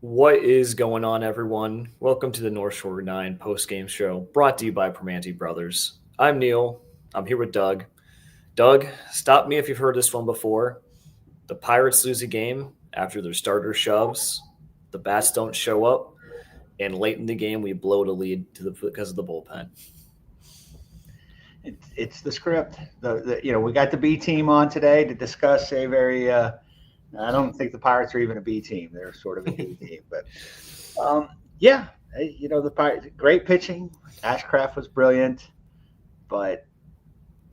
What is going on, everyone? Welcome to the North Shore 9 Postgame Show, brought to you by Primanti Brothers. I'm Neil. I'm here with Doug. Doug, stop me if you've heard this one before. The Pirates lose a game after their starter shoves. The bats don't show up. And late in the game, we blow the lead because of the bullpen. It's the script. We got the B team on today to discuss a very I don't think the Pirates are even a B team. They're sort of a D team. But, the Pirates, great pitching. Ashcraft was brilliant. But,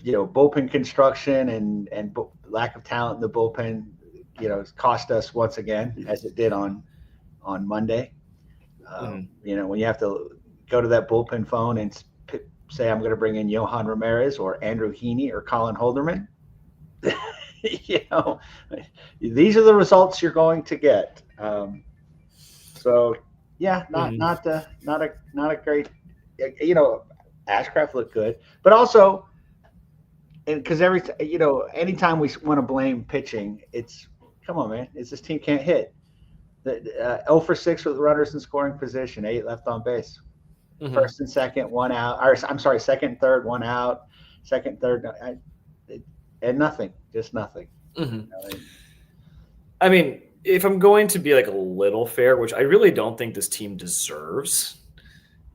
bullpen construction and lack of talent in the bullpen, cost us once again, as it did on Monday. When you have to go to that bullpen phone and say, I'm going to bring in Yohan Ramirez or Andrew Heaney or Colin Holderman, these are the results you're going to get. Not a great. Ashcraft looked good, but also, because anytime we want to blame pitching, it's come on, man. It's this team can't hit. 0 for 6 with runners in scoring position, 8 left on base. Mm-hmm. First and second, 1 out. Or I'm sorry, second and third, 1 out. Second, third. And nothing, just nothing. Mm-hmm. I mean, if I'm going to be like a little fair, which I really don't think this team deserves,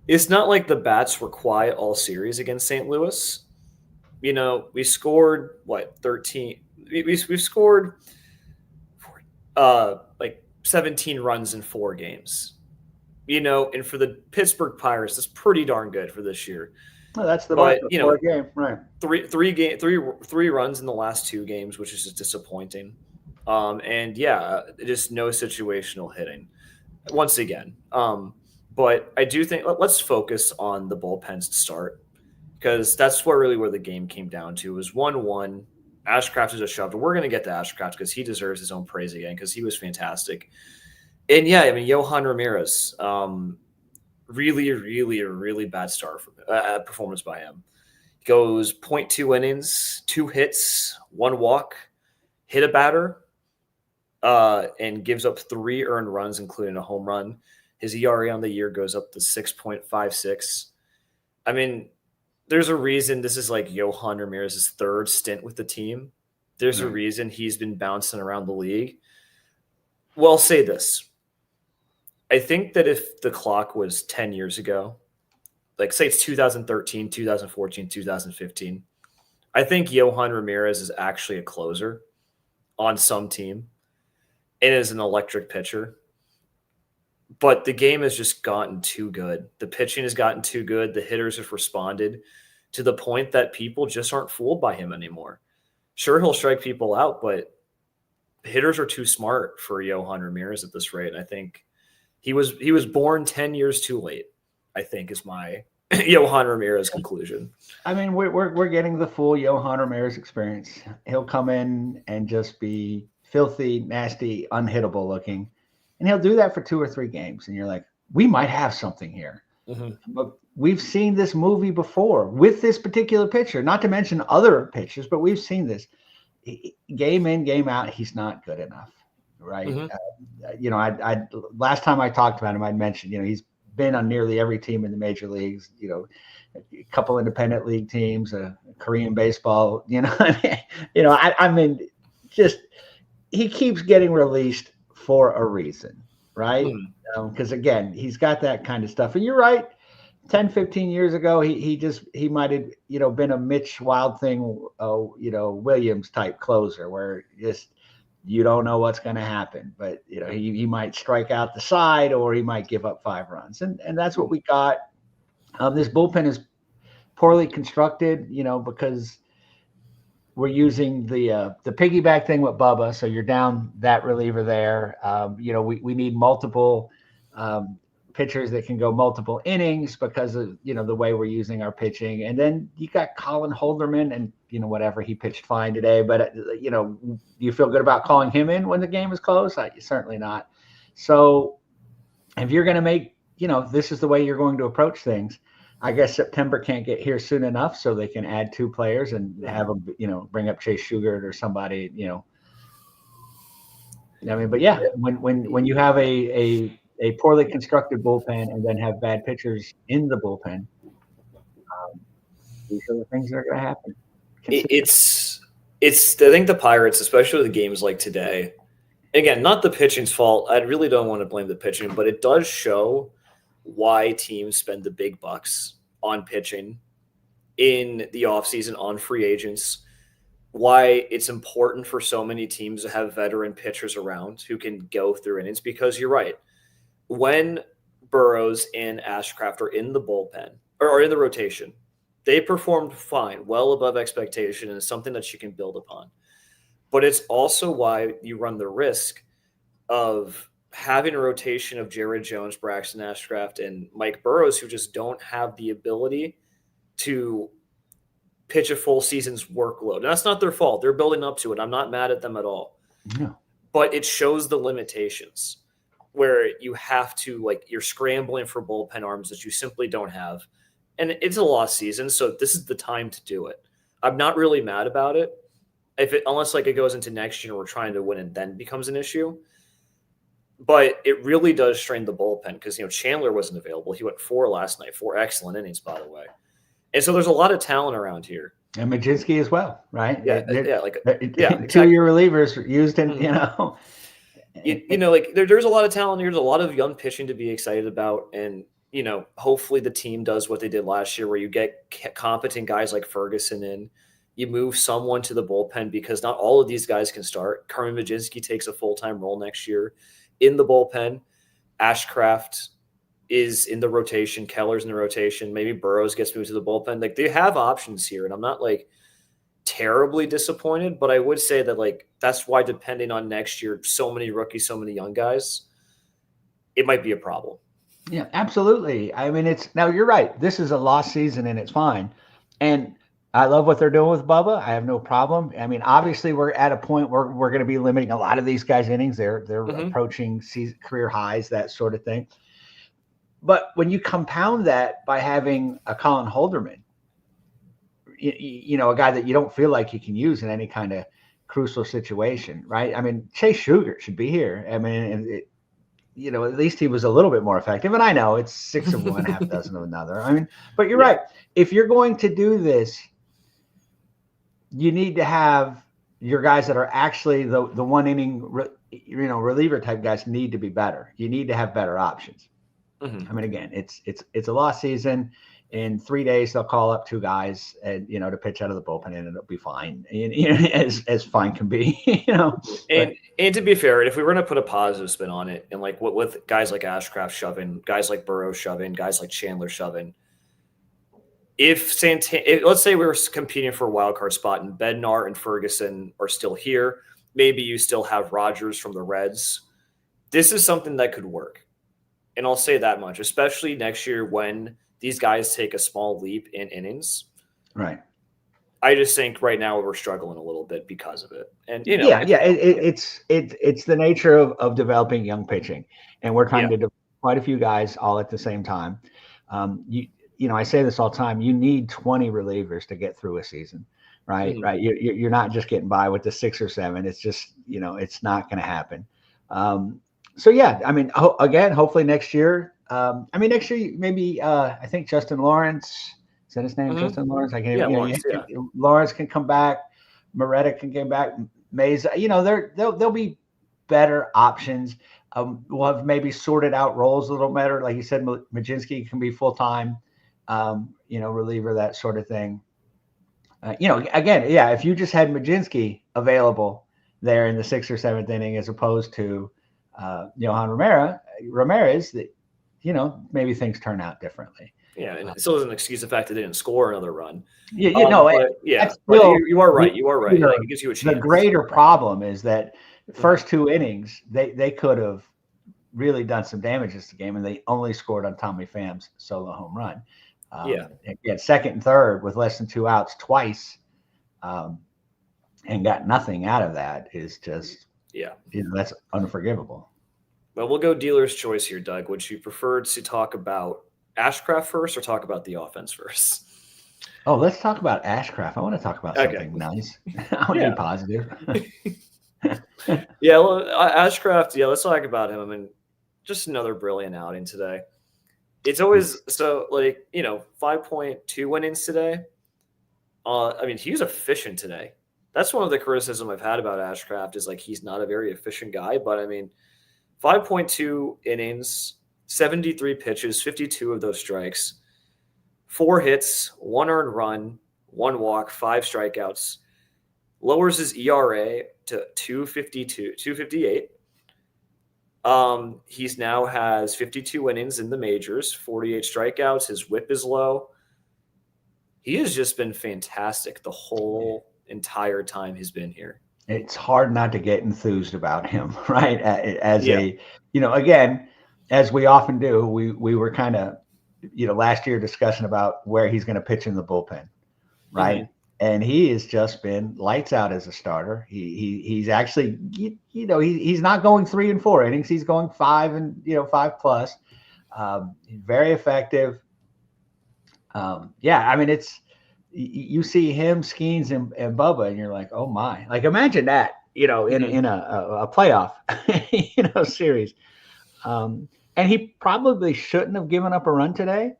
it's not like the bats were quiet all series against St. Louis. We scored 13. We've scored 17 runs in 4 games. And for the Pittsburgh Pirates, that's pretty darn good for this year. Well, that's the most game, right? Three runs in the last 2 games, which is just disappointing. Just no situational hitting once again. But I do think let's focus on the bullpens to start, because that's where the game came down to. It was 1-1. Ashcraft is a shove. We're going to get to Ashcraft because he deserves his own praise again because he was fantastic. And Yohan Ramirez. Really bad performance by him. He goes 0.2 innings, 2 hits, 1 walk, hit a batter, and gives up 3 earned runs, including a home run. His ERA on the year goes up to 6.56. I mean, there's a reason this is like Yohan Ramirez's 3rd stint with the team. There's a reason he's been bouncing around the league. Well, I'll say this. I think that if the clock was 10 years ago, like say it's 2013, 2014, 2015, I think Yohan Ramirez is actually a closer on some team and is an electric pitcher. But the game has just gotten too good. The pitching has gotten too good. The hitters have responded to the point that people just aren't fooled by him anymore. Sure, he'll strike people out, but hitters are too smart for Yohan Ramirez at this rate. And I think he was born 10 years too late, I think, is my Yohan Ramirez conclusion. I mean, we're getting the full Yohan Ramirez experience. He'll come in and just be filthy, nasty, unhittable looking. And he'll do that for 2 or 3 games. And you're like, we might have something here. Mm-hmm. But we've seen this movie before with this particular pitcher, not to mention other pitchers, but we've seen this. Game in, game out, he's not good enough. Right. Mm-hmm. I last time I talked about him, I'd mentioned, he's been on nearly every team in the major leagues, a couple independent league teams, Korean baseball, I mean, just, he keeps getting released for a reason. Right. Because again, he's got that kind of stuff. And you're right. 10, 15 years ago, he might have, been a Mitch Wild Thing, Williams type closer where just, you don't know what's going to happen, but he might strike out the side or he might give up 5 runs. And that's what we got. This bullpen is poorly constructed, because we're using the piggyback thing with Bubba. So you're down that reliever there. We need multiple pitchers that can go multiple innings because of, the way we're using our pitching. And then you got Colin Holderman and, whatever, he pitched fine today, but do you feel good about calling him in when the game is close? Certainly not. So if you're going to make, this is the way you're going to approach things, I guess September can't get here soon enough so they can add 2 players and have them, bring up Chase Shugart or somebody, but yeah, when you have a poorly constructed bullpen and then have bad pitchers in the bullpen, these are the things that are going to happen. It's I think the Pirates, especially the games like today, again, not the pitching's fault. I really don't want to blame the pitching, but it does show why teams spend the big bucks on pitching in the offseason, on free agents, why it's important for so many teams to have veteran pitchers around who can go through innings, because you're right. When Burrows and Ashcraft are in the bullpen or in the rotation, they performed fine, well above expectation, and it's something that you can build upon. But it's also why you run the risk of having a rotation of Jared Jones, Braxton Ashcraft, and Mike Burrows who just don't have the ability to pitch a full season's workload. And that's not their fault. They're building up to it. I'm not mad at them at all. No. But it shows the limitations where you have to, you're scrambling for bullpen arms that you simply don't have. And it's a lost season, so this is the time to do it. I'm not really mad about it. Unless it goes into next year and we're trying to win and then becomes an issue. But it really does strain the bullpen because, Chandler wasn't available. He went 4 last night, 4 excellent innings, by the way. And so there's a lot of talent around here. And Majinski as well, right? Yeah, exactly. 2 of your relievers used in, there's a lot of talent here. There's a lot of young pitching to be excited about. And, hopefully the team does what they did last year where you get competent guys like Ferguson in. You move someone to the bullpen because not all of these guys can start. Carmen Majinski takes a full-time role next year in the bullpen. Ashcraft is in the rotation. Keller's in the rotation. Maybe Burrows gets moved to the bullpen. They have options here, and I'm not terribly disappointed, but I would say that that's why, depending on next year, so many rookies, so many young guys, it might be a problem. Yeah, absolutely. I mean, now you're right. This is a lost season and it's fine. And I love what they're doing with Bubba. I have no problem. I mean, obviously we're at a point where we're going to be limiting a lot of these guys' innings. They're approaching career highs, that sort of thing. But when you compound that by having a Colin Holderman, a guy that you don't feel like you can use in any kind of crucial situation, right? I mean, Chase Shugart should be here. I mean, at least he was a little bit more effective. And I know it's 6 of one, half dozen of another. I mean, but you're right. If you're going to do this, you need to have your guys that are actually the 1 inning, reliever type guys need to be better. You need to have better options. Mm-hmm. I mean, again, it's a lost season. In 3 days, they'll call up 2 guys and, to pitch out of the bullpen, and it'll be fine, as fine can be, And to be fair, if we were going to put a positive spin on it, and with guys like Ashcraft shoving, guys like Burrow shoving, guys like Chandler shoving, if let's say we were competing for a wild card spot and Bednar and Ferguson are still here, maybe you still have Rogers from the Reds. This is something that could work. And I'll say that much, especially next year when these guys take a small leap in innings. Right. I just think right now we're struggling a little bit because of it. And, it's the nature of developing young pitching. And we're trying to develop quite a few guys all at the same time. I say this all the time, you need 20 relievers to get through a season, right? Mm-hmm. Right. You're not just getting by with the 6 or 7. It's just, it's not going to happen. I mean, again, hopefully next year, next year, maybe I think Justin Lawrence, is that his name? Mm-hmm. Justin Lawrence? Lawrence can come back. Moretta can get back. Meza, there'll be better options. We'll have maybe sorted out roles a little better. Like you said, Majinski can be full-time, reliever, that sort of thing. If you just had Majinski available there in the 6th or 7th inning, as opposed to Yohan Ramirez, that, maybe things turn out differently. Yeah, and it still doesn't excuse the fact that they didn't score another run. You are right. You are right. It gives you a chance. The greater problem is that first 2 innings, they could have really done some damage this game, and they only scored on Tommy Pham's solo home run. Again, second and third with less than 2 outs twice, and got nothing out of that is just that's unforgivable. Well, we'll go dealer's choice here, Doug. Would you prefer to talk about Ashcraft first or talk about the offense first? Oh, let's talk about Ashcraft. I want to talk about something nice. I want to be positive. Ashcraft, let's talk about him. I mean, just another brilliant outing today. It's always 5.2 innings today. He was efficient today. That's one of the criticism I've had about Ashcraft is like he's not a very efficient guy, but 5.2 innings, 73 pitches, 52 of those strikes, 4 hits, 1 earned run, 1 walk, 5 strikeouts, lowers his ERA to 2.58. He's now has 52 innings in the majors, 48 strikeouts. His whip is low. He has just been fantastic the whole entire time he's been here. It's hard not to get enthused about him, right? Again, as we often do, we were kind of, last year discussing about where he's going to pitch in the bullpen, right? Mm-hmm. And he has just been lights out as a starter. He's actually, he's not going 3 and 4 innings. He's going 5 and 5 plus. Very effective. It's, you see him, Skeens, and Bubba, and you're like, oh my! Like imagine that, in a playoff, series. And he probably shouldn't have given up a run today.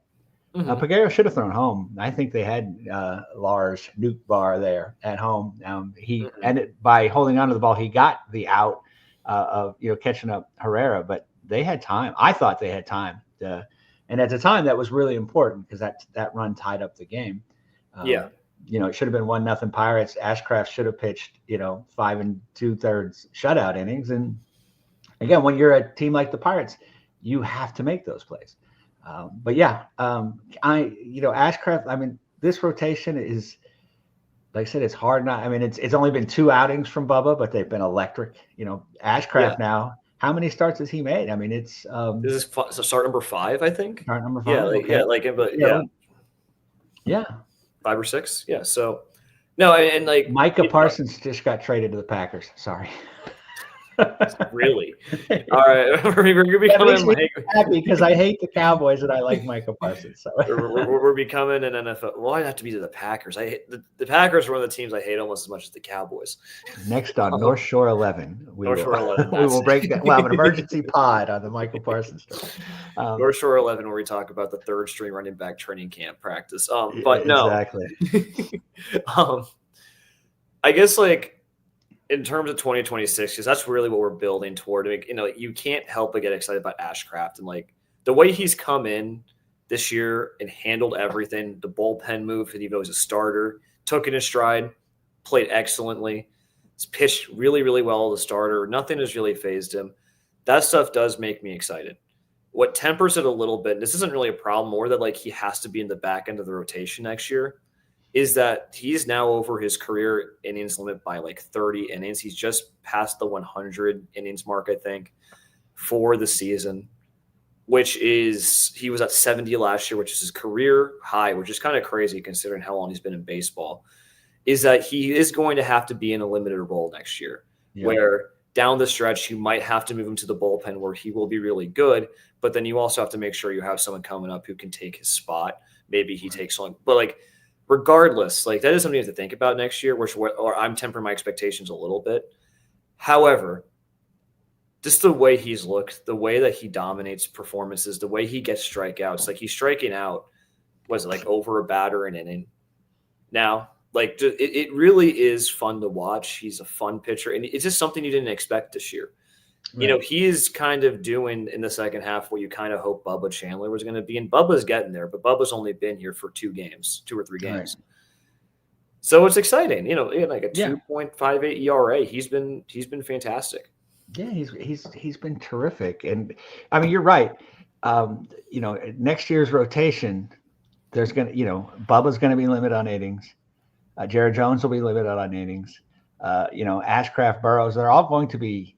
Mm-hmm. Peguero should have thrown home. I think they had Lars Nuke Bar there at home. He ended by holding onto the ball. He got the out of catching up Herrera, but they had time. I thought they had time, and at the time that was really important because that run tied up the game. It should have been 1-0 Pirates. Ashcraft should have pitched 5 2/3 shutout innings. And again, when you're a team like the Pirates, you have to make those plays. Ashcraft, this rotation is, like I said, it's hard not. It's only been 2 outings from Bubba, but they've been electric. Ashcraft now, how many starts has he made? This is start number 5, I think. Start number 5. Yeah. 5 or 6. Yeah. So no, and like Micah Parsons just got traded to the Packers. Sorry. Really? All right. We're becoming happy because I hate the Cowboys and I like Micah Parsons. So we're becoming an NFL. Well, I have to be to the Packers. I hate the Packers are one of the teams I hate almost as much as the Cowboys. Next on North Shore 11, we will break that. We'll have an emergency pod on the Michael Parsons story. North Shore 11, where we talk about the 3rd string running back training camp practice. But no, exactly. I guess in terms of 2026, because that's really what we're building toward. You can't help but get excited about Ashcraft and the way he's come in this year and handled everything. The bullpen move, even though he was a starter, took it in stride, played excellently. He's pitched really, really well as a starter. Nothing has really fazed him. That stuff does make me excited. What tempers it a little bit, and this isn't really a problem, more that he has to be in the back end of the rotation next year, is that he's now over his career innings limit by 30 innings. He's just past the 100 innings mark, I think, for the season, which is he was at 70 last year, which is his career high, which is kind of crazy considering how long he's been in baseball, is that he is going to have to be in a limited role next year, where down the stretch you might have to move him to the bullpen where he will be really good, but then you also have to make sure you have someone coming up who can take his spot. Maybe he takes one, but regardless, that is something you have to think about next year, or I'm tempering my expectations a little bit. However, just the way he's looked, the way that he dominates performances, the way he gets strikeouts, he's striking out, over a batter an inning now. It really is fun to watch. He's a fun pitcher, and it's just something you didn't expect this year. Right. He is kind of doing in the second half what you kind of hope Bubba Chandler was going to be, and Bubba's getting there, but Bubba's only been here for 2 or 3 games. Right. So it's exciting, a 2.58 ERA. He's been fantastic. Yeah, he's been terrific, and you're right. Next year's rotation, there's Bubba's going to be limited on innings. Jared Jones will be limited on innings. Ashcraft, Burrows, they're all going to be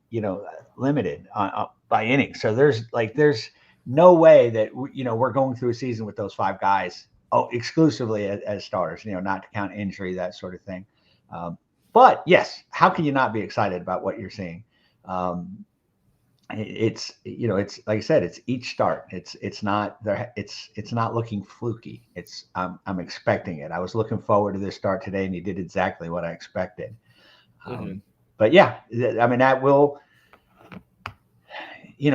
limited on by innings. So there's no way that we're going through a season with those 5 guys exclusively as starters. Not to count injury, that sort of thing. But yes, how can you not be excited about what you're seeing? It's like I said, it's each start. It's not there. It's not looking fluky. I'm expecting it. I was looking forward to this start today, and he did exactly what I expected. But yeah, I mean, that will,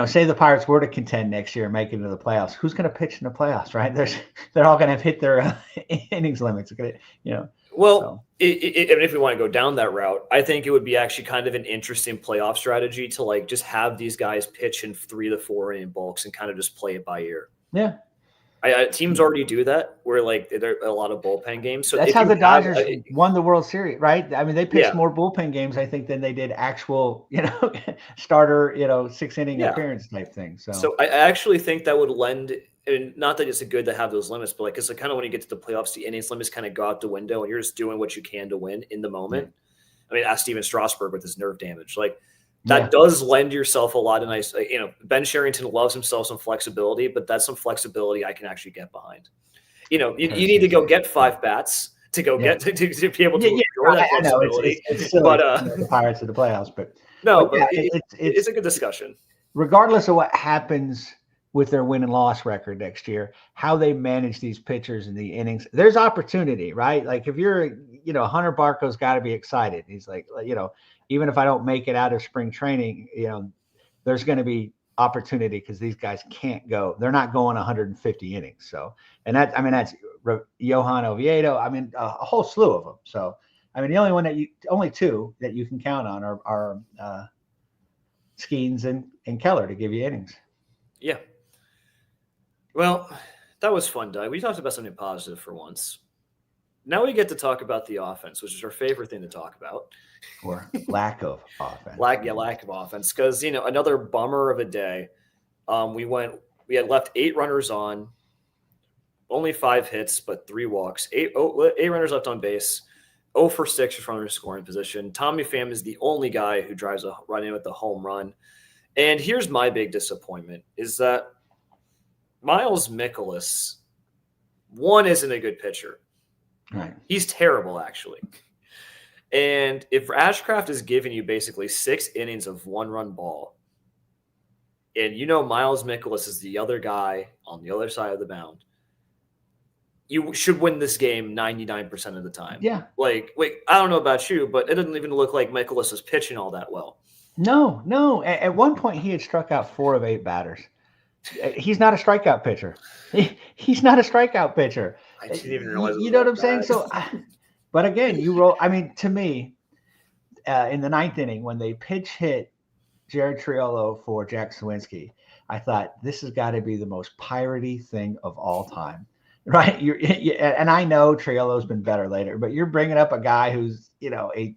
say the Pirates were to contend next year and make it into the playoffs. Who's going to pitch in the playoffs, right? They're all going to have hit their innings limits. Well, so. If we want to go down that route, I think it would be actually kind of an interesting playoff strategy to just have these guys pitch in 3 to 4 inning bulks and kind of just play it by ear. Yeah. Teams already do that where there are a lot of bullpen games. So that's how the Dodgers won the World Series, right? I mean, they pitched more bullpen games, I think, than they did actual, starter, 6-inning appearance type thing. So I actually think that would lend. And not that it's good to have those limits, but it's kind of when you get to the playoffs, the innings limits kind of go out the window, and you're just doing what you can to win in the moment. Yeah. I mean, ask Steven Strasburg with his nerve damage, that does lend yourself a lot of nice. Ben Sherrington loves himself some flexibility, but that's some flexibility I can actually get behind. You need to go get 5 bats to go get to be able to enjoy that flexibility. It's silly, the Pirates of the playoffs, but it's a good discussion. Regardless of what happens with their win and loss record next year, how they manage these pitchers in the innings, there's opportunity, right? If you're, Hunter Barco's got to be excited. He's like, even if I don't make it out of spring training, there's going to be opportunity because these guys can't go. They're not going 150 innings. So, and that's Johan Oviedo. I mean, a whole slew of them. So, I mean, the only 2 that you can count on are Skeens and Keller to give you innings. Yeah. Well, that was fun, Doug. We talked about something positive for once. Now we get to talk about the offense, which is our favorite thing to talk about. Or lack of offense. Lack of offense. Because, another bummer of a day. We had left 8 runners on, only 5 hits, but 3 walks. 8 runners left on base, 0 for 6 with runners scoring position. Tommy Pham is the only guy who drives a run in with the home run. And here's my big disappointment is that Miles Mikolas, isn't a good pitcher. Right. He's terrible, actually. And if Ashcraft is giving you basically 6 innings of 1-run ball, and Miles Mikolas is the other guy on the other side of the mound, you should win this game 99% of the time. Yeah. I don't know about you, but it doesn't even look like Mikolas is pitching all that well. No. At one point, he had struck out 4 of 8 batters. He's not a strikeout pitcher. He's not a strikeout pitcher. I didn't even realize. You know what I'm saying? So, but again, to me, in the 9th inning, when they pinch hit Jared Triolo for Jack Sawinski, I thought this has got to be the most piratey thing of all time, right? And I know Triolo's been better later, but you're bringing up a guy who's a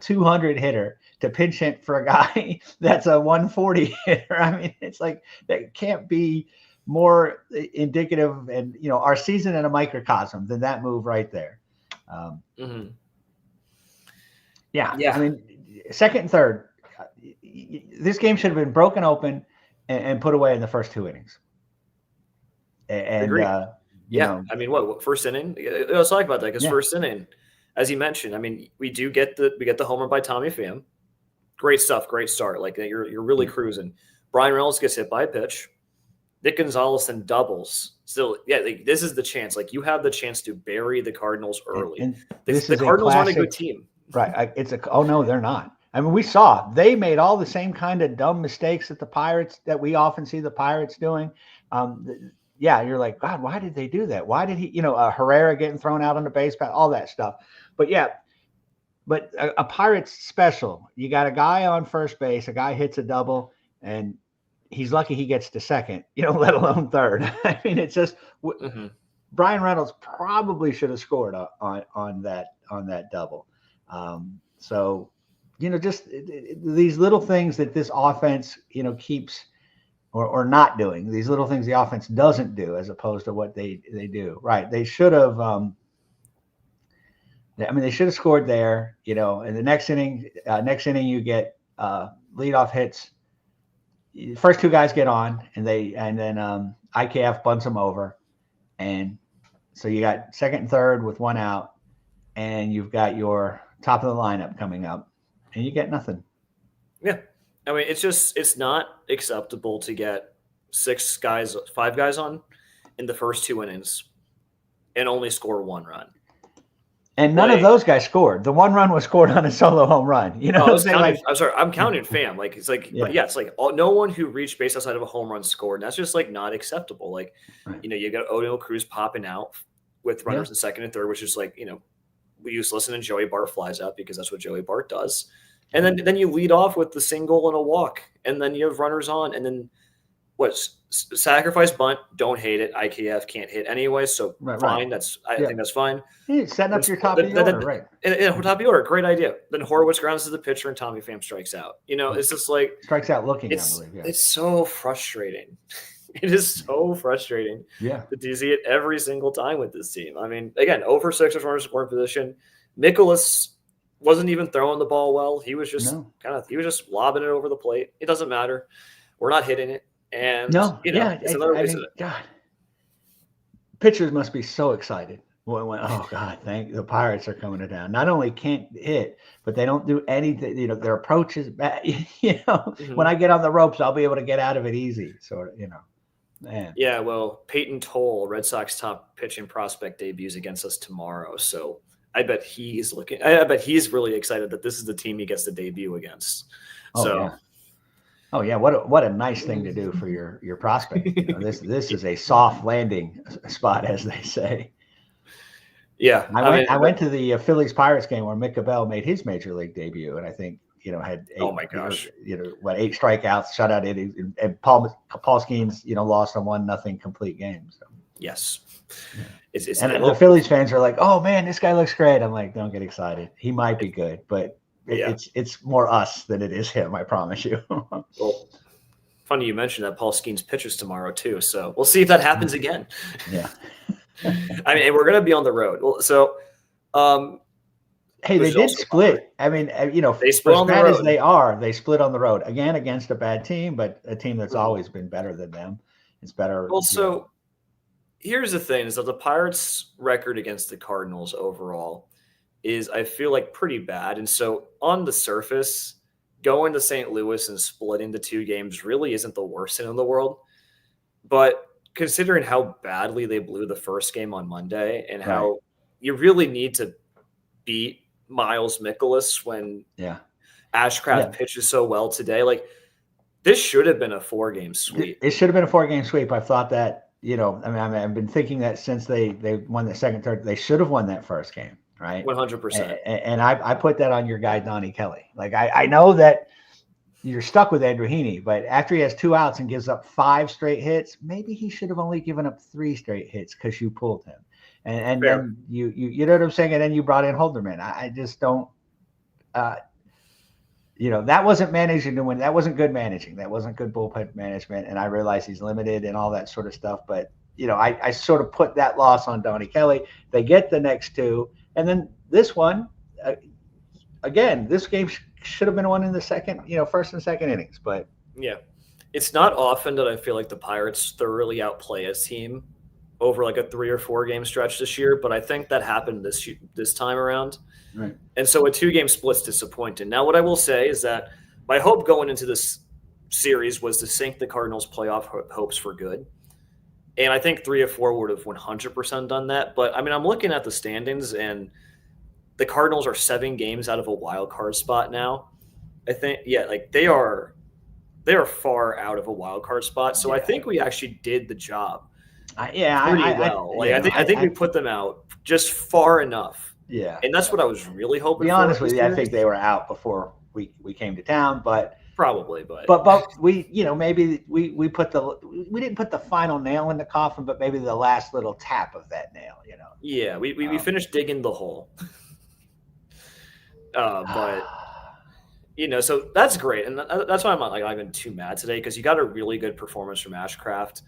200 hitter to pinch hit for a guy that's a 140 hitter. I mean, it's that can't be more indicative and, our season in a microcosm than that move right there. Yeah. I mean, 2nd and 3rd, this game should have been broken open and put away in the first 2 innings. And, Agreed. I mean, what first inning? Let's talk about that because first inning, as you mentioned, I mean, we get the homer by Tommy Pham. Great stuff. Great start. You're really cruising. Brian Reynolds gets hit by a pitch. Nick Gonzalez then doubles. Still, this is the chance. You have the chance to bury the Cardinals early. And the Cardinals aren't a good team. Right. Oh, no, they're not. I mean, we saw they made all the same kind of dumb mistakes that we often see the Pirates doing. You're like, God, why did they do that? Why did he, Herrera getting thrown out on the base path, all that stuff. But a Pirates special. You got a guy on first base, a guy hits a double, and he's lucky he gets to second, let alone third. I mean, it's just Brian Reynolds probably should have scored on that double. So, just these little things that this offense, keeps or not doing, these little things the offense doesn't do as opposed to what they do. Right. They should have, they should have scored there, in the next inning you get leadoff hits first two guys get on, and then IKF bunts them over, and so you got second and third with one out, and you've got your top of the lineup coming up, and you get nothing. Yeah, I mean, it's not acceptable to get 5 guys on in the first 2 innings and only score 1 run. And none of those guys scored. The 1 run was scored on a solo home run. You know, I'm sorry, I'm counting Pham. Like it's like, yeah. But yeah, it's like no one who reached base outside of a home run scored. And that's just like not acceptable. Like, right. You got O'Neill Cruz popping out with runners in second and third, which is like, we used to listen, and Joey Bart flies out because that's what Joey Bart does. And then you lead off with the single and a walk, and then you have runners on, and then sacrifice bunt, don't hate it. IKF can't hit anyway, so fine. Right. I think that's fine. Hey, setting up your top of the order, right? And top of the order, great idea. Then Horwitz grounds to the pitcher, and Tommy Pham strikes out. It's just like strikes out looking. I believe. Yeah. It's so frustrating. It is so frustrating. Yeah, to see it every single time with this team. I mean, again, 0-for-6 with runners in scoring position. Nicholas wasn't even throwing the ball well. He was just he was just lobbing it over the plate. It doesn't matter. We're not hitting it. And it's another reason. God, pitchers must be so excited when the Pirates are coming to town. Not only can't hit, but they don't do anything. Their approach is bad. When I get on the ropes, I'll be able to get out of it easy. Sort of, man. Yeah, well, Peyton Toll, Red Sox top pitching prospect, debuts against us tomorrow. So I bet he's really excited that this is the team he gets to debut against. Oh yeah, what a nice thing to do for your prospect. This is a soft landing spot, as they say. Yeah, I went to the Phillies Pirates game where Mick Abel made his major league debut, and I think had 8, 8 strikeouts, shutout innings, and Paul Skeens lost a 1-0 complete game. So yes, the Phillies fans are like, oh man, this guy looks great. I'm like, don't get excited. He might be good, but. It's more us than it is him, I promise you. Well, funny you mentioned that Paul Skeens pitches tomorrow too, so we'll see if that happens again. Yeah. I mean, we're going to be on the road. Well, so hey, they did split. I mean, they split on the road. As they split on the road again against a bad team, but a team that's always been better than them. It's better. Well, so here's the thing: is that the Pirates' record against the Cardinals overall is, I feel like, pretty bad. And so on the surface, going to St. Louis and splitting the 2 games really isn't the worst thing in the world. But considering how badly they blew the first game on Monday and how you really need to beat Miles Mikolas when Ashcraft pitches so well today, like this should have been a 4-game sweep. It should have been a 4-game sweep. I've thought that, I've been thinking that since they won the second, third, they should have won that first game. Right. 100%. And I put that on your guy, Donnie Kelly. Like, I know that you're stuck with Andrew Heaney, but after he has 2 outs and gives up 5 straight hits, maybe he should have only given up 3 straight hits because you pulled him. And then you know what I'm saying? And then you brought in Holderman. I just don't, that wasn't managing to win. That wasn't good managing. That wasn't good bullpen management. And I realize he's limited and all that sort of stuff. But, I sort of put that loss on Donnie Kelly. They get the next 2. And then this one, again, this game should have been won in the second, first and second innings. But yeah, it's not often that I feel like the Pirates thoroughly outplay a team over like a 3 or 4 game stretch this year. But I think that happened this time around. Right. And so a 2-game split's disappointing. Now, what I will say is that my hope going into this series was to sink the Cardinals' playoff hopes for good. And I think 3 or 4 would have 100% done that. But, I mean, I'm looking at the standings, and the Cardinals are 7 games out of a wild card spot now. I think, they are far out of a wild card spot. So I think we actually did the job pretty well. I think we put them out just far enough. Yeah. And that's what I was really hoping for. To be honest with you, I think they were out before we came to town, but – probably, but we, maybe we didn't put the final nail in the coffin, but maybe the last little tap of that nail, Yeah, we finished digging the hole. But so that's great, and that's why I'm not even too mad today, because you got a really good performance from Ashcraft.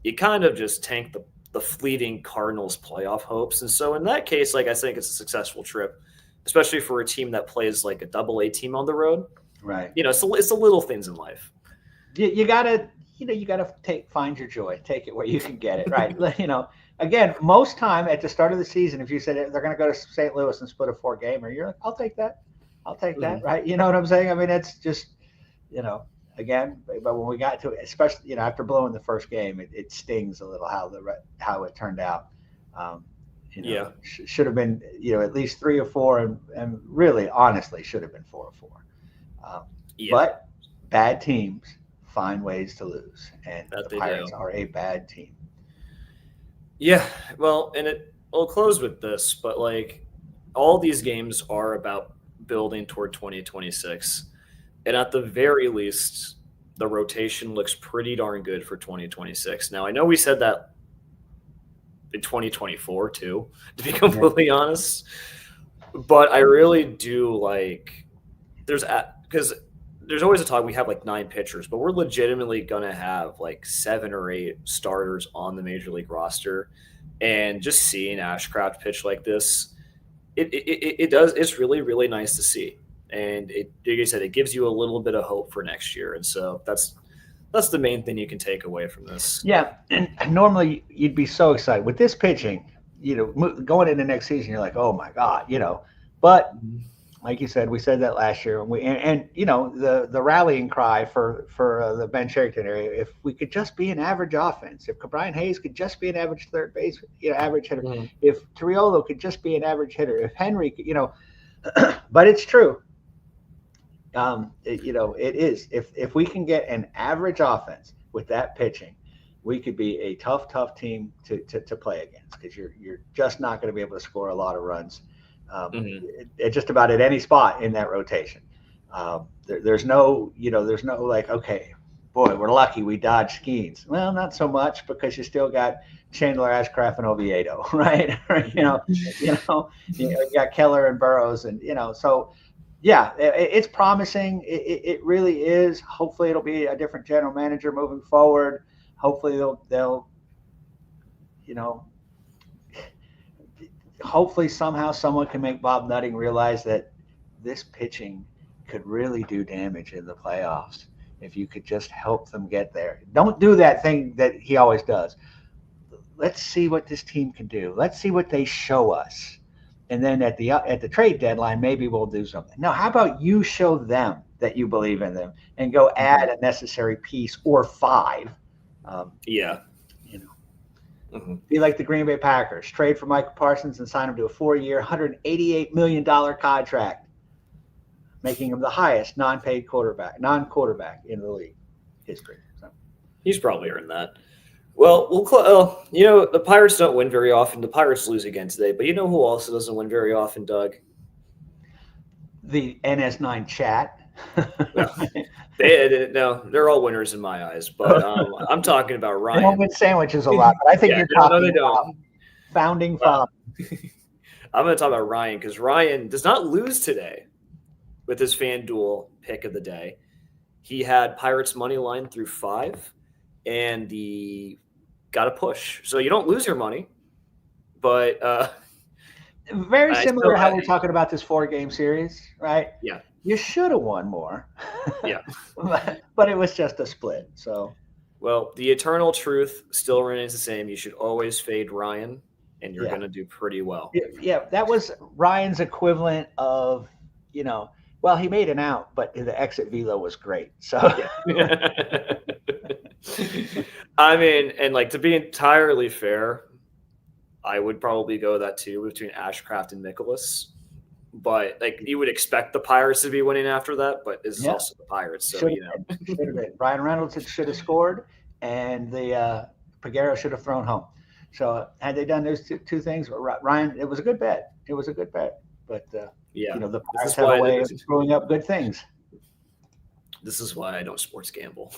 You kind of just tanked the fleeting Cardinals playoff hopes, and so in that case, I think it's a successful trip, especially for a team that plays like a AA team on the road. Right. It's the little things in life. you gotta find your joy, take it where you can get it, right? Again, most time at the start of the season, if you said they're going to go to St. Louis and split a 4-gamer, you're like, I'll take that, right? You know what I'm saying? I mean, it's just, again, but when we got to it, especially after blowing the first game, it stings a little how it turned out. Should have been at least 3 or 4, and really honestly should have been 4 or 4. But bad teams find ways to lose, and the Pirates are a bad team. Yeah, well, and we'll close with this, but like all these games are about building toward 2026, and at the very least, the rotation looks pretty darn good for 2026. Now, I know we said that in 2024 too, to be completely honest, but I really do like because there's always a talk we have like 9 pitchers, but we're legitimately going to have like 7 or 8 starters on the major league roster. And just seeing Ashcraft pitch like this, it's really, really nice to see. And like I said, it gives you a little bit of hope for next year. And so that's the main thing you can take away from this. Yeah. And normally you'd be so excited with this pitching, going into next season, you're like, oh my God, but like you said, we said that last year, and the rallying cry for the Ben Sherrington area. If we could just be an average offense, if Brian Hayes could just be an average third base, average hitter, if Triolo could just be an average hitter, if Henry, but it's true. It is. If we can get an average offense with that pitching, we could be a tough team to play against, because you're just not going to be able to score a lot of runs. Just about at any spot in that rotation. There's no like, okay, boy, we're lucky we dodged Skeens. Well, not so much, because you still got Chandler, Ashcraft, and Oviedo, right? You got Keller and Burrows, and so yeah, it's promising. It really is. Hopefully, it'll be a different general manager moving forward. Hopefully, they'll hopefully somehow someone can make Bob Nutting realize that this pitching could really do damage in the playoffs if you could just help them get there. Don't do that thing that he always does. Let's see what this team can do. Let's see what they show us. And then at the trade deadline, maybe we'll do something. Now, how about you show them that you believe in them and go add a necessary piece or 5? Be like the Green Bay Packers. Trade for Michael Parsons and sign him to a 4-year, $188 million contract, making him the highest non-paid non-quarterback in the league history. So. He's probably earned that. Well, the Pirates don't win very often. The Pirates lose again today, but you know who also doesn't win very often, Doug? The NS9 chat. They're all winners in my eyes, but I'm talking about Ryan. They don't win sandwiches a lot, but I think you're talking about founding father. I'm going to talk about Ryan, because Ryan does not lose today with his FanDuel pick of the day. He had Pirates money line through 5, and he got a push. So you don't lose your money, but very similar to how we're talking about this 4-game series, right? Yeah. You should have won more. Yeah. but it was just a split. So, well, the eternal truth still remains the same. You should always fade Ryan, and you're going to do pretty well. Yeah, that was Ryan's equivalent of, well, he made an out, but the exit velo was great. So, I mean, and like, to be entirely fair, I would probably go that too between Ashcraft and Nicholas. But like, you would expect the Pirates to be winning after that, but this is also the Pirates, so should have been. Ryan Reynolds should have scored, and the Peguero should have thrown home. So had they done those two things, Ryan, it was a good bet. But the Pirates have a way of screwing up good things. This is why I don't sports gamble.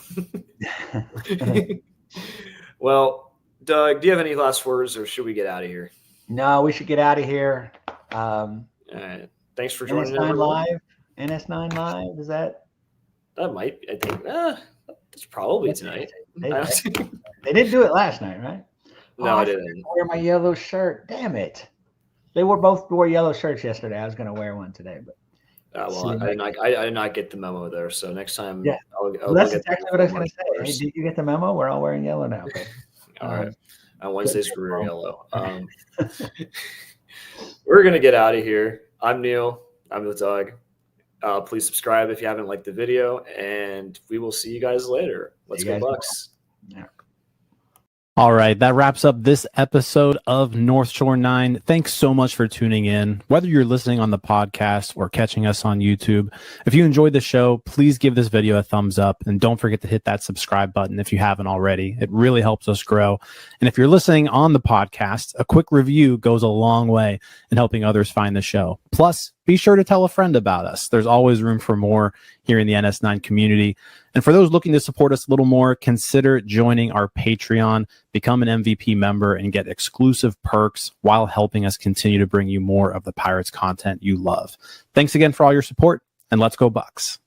Well, Doug, do you have any last words, or should we get out of here? No, we should get out of here. All right. Thanks for joining NS9 Live, is that? That might, I think, that's probably tonight. They didn't do it last night, right? No, I didn't. Wear my yellow shirt. Damn it. They both wore yellow shirts yesterday. I was going to wear one today, but I did not get the memo there. So next time, yeah, that's exactly what I was going to say. Hey, did you get the memo? We're all wearing yellow now. But, all right. On Wednesdays, we wear yellow. We're going to get out of here. I'm Neil. I'm the Doug. Please subscribe if you haven't liked the video, and we will see you guys later. Let's go Bucs. Yeah. All right, that wraps up this episode of North Shore 9. Thanks so much for tuning in. Whether you're listening on the podcast or catching us on YouTube, if you enjoyed the show, please give this video a thumbs up, and don't forget to hit that subscribe button if you haven't already. It really helps us grow. And if you're listening on the podcast, a quick review goes a long way in helping others find the show. Plus, be sure to tell a friend about us. There's always room for more here in the NS9 community. And for those looking to support us a little more, consider joining our Patreon, become an MVP member, and get exclusive perks while helping us continue to bring you more of the Pirates content you love. Thanks again for all your support, and let's go Bucs.